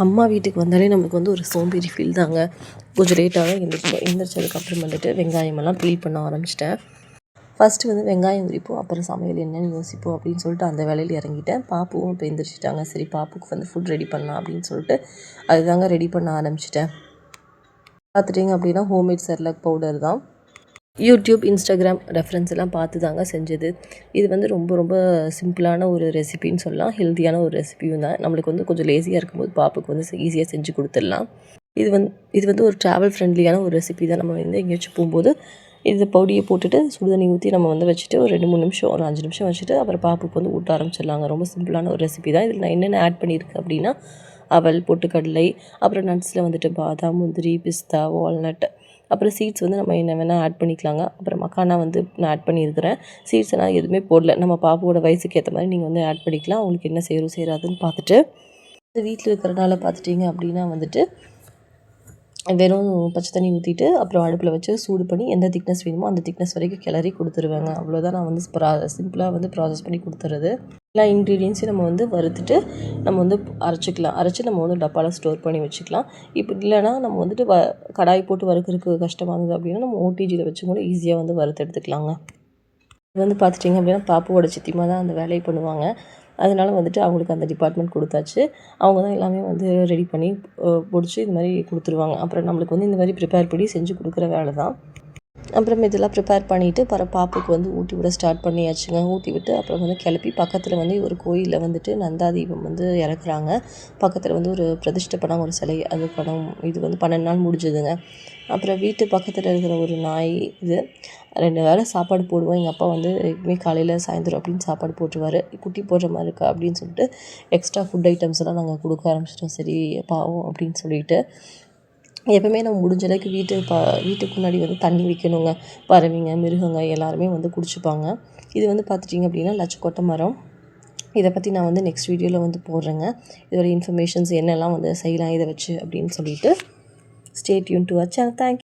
அம்மா வீட்டுக்கு வந்தாலே நமக்கு வந்து ஒரு சோம்பேறி ஃபீல் தாங்க. கொஞ்சம் லேட்டாக எந்திரிச்சதுக்கப்புறம் வந்துட்டு வெங்காயமெல்லாம் க்ளீன் பண்ண ஆரம்பிச்சிட்டேன். ஃபஸ்ட்டு வந்து வெங்காயம் உரிப்போம், அப்புறம் சமையல் என்னென்னு யோசிப்போம் அப்படின்னு சொல்லிட்டு அந்த வேலையில் இறங்கிட்டேன். பாப்புவும் இப்போ எந்திரிச்சிட்டாங்க. சரி, பாப்புக்கு வந்து ஃபுட் ரெடி பண்ணலாம் அப்படின்னு சொல்லிட்டு அதுதாங்க ரெடி பண்ண ஆரம்பிச்சிட்டேன். பார்த்துட்டிங்க அப்படின்னா ஹோம்மேட் செர்லாக் பவுடர் தான். யூடியூப், இன்ஸ்டாகிராம் ரெஃபரன்ஸ் எல்லாம் பார்த்து தாங்க செஞ்சது. இது வந்து ரொம்ப ரொம்ப சிம்பிளான ஒரு ரெசிபின்னு சொல்லலாம். ஹெல்த்தியான ஒரு ரெசிபியும் தான். நம்மளுக்கு வந்து கொஞ்சம் லேசியாக இருக்கும்போது பாப்புக்கு வந்து ஈஸியாக செஞ்சு கொடுத்துடலாம். இது வந்து ஒரு ட்ராவல் ஃப்ரெண்ட்லியான ஒரு ரெசிபி தான். நம்ம வந்து எங்கேயாச்சும் போகும்போது இந்த பொடியை போட்டுட்டு சுடுதண்ணி ஊற்றி நம்ம வந்து வச்சுட்டு ஒரு 2-3 நிமிஷம், ஒரு 5 நிமிஷம் வச்சுட்டு அப்புறம் பாப்புக்கு வந்து ஊட்ட ஆரம்பிச்சிடலாங்க. ரொம்ப சிம்பிளான ஒரு ரெசிபி தான். இதில் நான் என்னென்ன ஆட் பண்ணியிருக்கேன் அப்படின்னா, அவல், பொட்டுக்கடலை, அப்புறம் நட்ஸில் வந்துட்டு பாதாம், முந்திரி, பிஸ்தா, வால்நட், அப்புறம் சீட்ஸ் வந்து நம்ம என்ன வேணால் ஆட் பண்ணிக்கலாங்க. அப்புறம் மக்கானா வந்து நான் ஆட் பண்ணியிருக்கிறேன். சீட்ஸ் எல்லாம் எதுவுமே போடல. நம்ம பாப்பாவோட வயசுக்கு ஏற்ற மாதிரி நீங்கள் வந்து ஆட் பண்ணிக்கலாம். உங்களுக்கு என்ன சேரும் சேராதுன்னு பார்த்துட்டு. வீட்டில் இருக்கிறனால பார்த்துட்டிங்க அப்படின்னா வந்துட்டு வெறும் பச்சை தண்ணி ஊற்றிட்டு அப்புறம் அடுப்பில் வச்சு சூடு பண்ணி எந்த திக்னஸ் வேணுமோ அந்த திக்னஸ் வரைக்கும் கிளறி கொடுத்துருவேங்க. அவ்வளோதான். நான் வந்து சிம்பிளாக வந்து ப்ராசஸ் பண்ணி கொடுத்துறது. எல்லா இன்க்ரீடியன்ஸையும் நம்ம வந்து வறுத்துட்டு நம்ம வந்து அரைச்சிக்கலாம். அரைச்சி நம்ம வந்து டப்பாவில் ஸ்டோர் பண்ணி வச்சுக்கலாம். இப்படி இல்லைனா நம்ம வந்துட்டு கடாய் போட்டு வறுக்கிறதுக்கு கஷ்டமாக இருந்தது அப்படின்னா நம்ம ஓடிஜியில் வச்சு கூட ஈஸியாக வந்து வறுத்து எடுத்துக்கலாங்க. இது வந்து பார்த்துட்டிங்க அப்படின்னா பாப்பாவோட சித்திமா தான் அந்த வேலையை பண்ணுவாங்க. அதனால வந்துட்டு அவங்களுக்கு அந்த டிபார்ட்மெண்ட் கொடுத்தாச்சு. அவங்க தான் எல்லாமே வந்து ரெடி பண்ணி முடிச்சு இது மாதிரி கொடுத்துருவாங்க. அப்புறம் நம்மளுக்கு வந்து இந்த மாதிரி ப்ரிப்பேர் பண்ணி செஞ்சு கொடுக்குற வேலை தான். அப்புறம் இதெல்லாம் ப்ரிப்பேர் பண்ணிவிட்டு அப்புறம் பாப்புக்கு வந்து ஊட்டி விட ஸ்டார்ட் பண்ணியாச்சுங்க. ஊட்டி விட்டு அப்புறம் வந்து கிளப்பி பக்கத்தில் வந்து ஒரு கோயிலில் வந்துட்டு நந்தாதீபம் வந்து இறக்குறாங்க. பக்கத்தில் வந்து ஒரு பிரதிஷ்டை பண்ண ஒரு சிலை, அது படம் இது வந்து 12 நாள் முடிஞ்சுதுங்க. அப்புறம் வீட்டு பக்கத்தில் இருக்கிற ஒரு நாய் இது 2 வேளை சாப்பாடு போடுவோம். எங்கள் அப்பா வந்து எப்பவுமே காலையில் சாயந்தரம் அப்படின்னு சாப்பாடு போட்டுருவார். குட்டி போடுற மாதிரி இருக்கா அப்படின்னு சொல்லிட்டு எக்ஸ்ட்ரா ஃபுட் ஐட்டம்ஸ் எல்லாம் நாங்கள் கொடுக்க ஆரம்பிச்சிட்டோம். சரி பாவம் அப்படின்னு சொல்லிட்டு. எப்பவுமே நம்ம முடிஞ்ச அளவுக்கு வீட்டுக்கு முன்னாடி வந்து தண்ணி வைக்கணுங்க. பறவைங்க, மிருகங்க எல்லாருமே வந்து குடிச்சுப்பாங்க. இது வந்து பார்த்துட்டிங்க அப்படின்னா லட்சக்கொட்டை மரம். இதை பற்றி நான் வந்து நெக்ஸ்ட் வீடியோவில் வந்து போடுறேங்க. இதோட இன்ஃபர்மேஷன்ஸ் என்னெல்லாம் வந்து செய்யலாம் இதை வச்சு அப்படின்னு சொல்லிட்டு. Stay tuned to our channel. Thank you.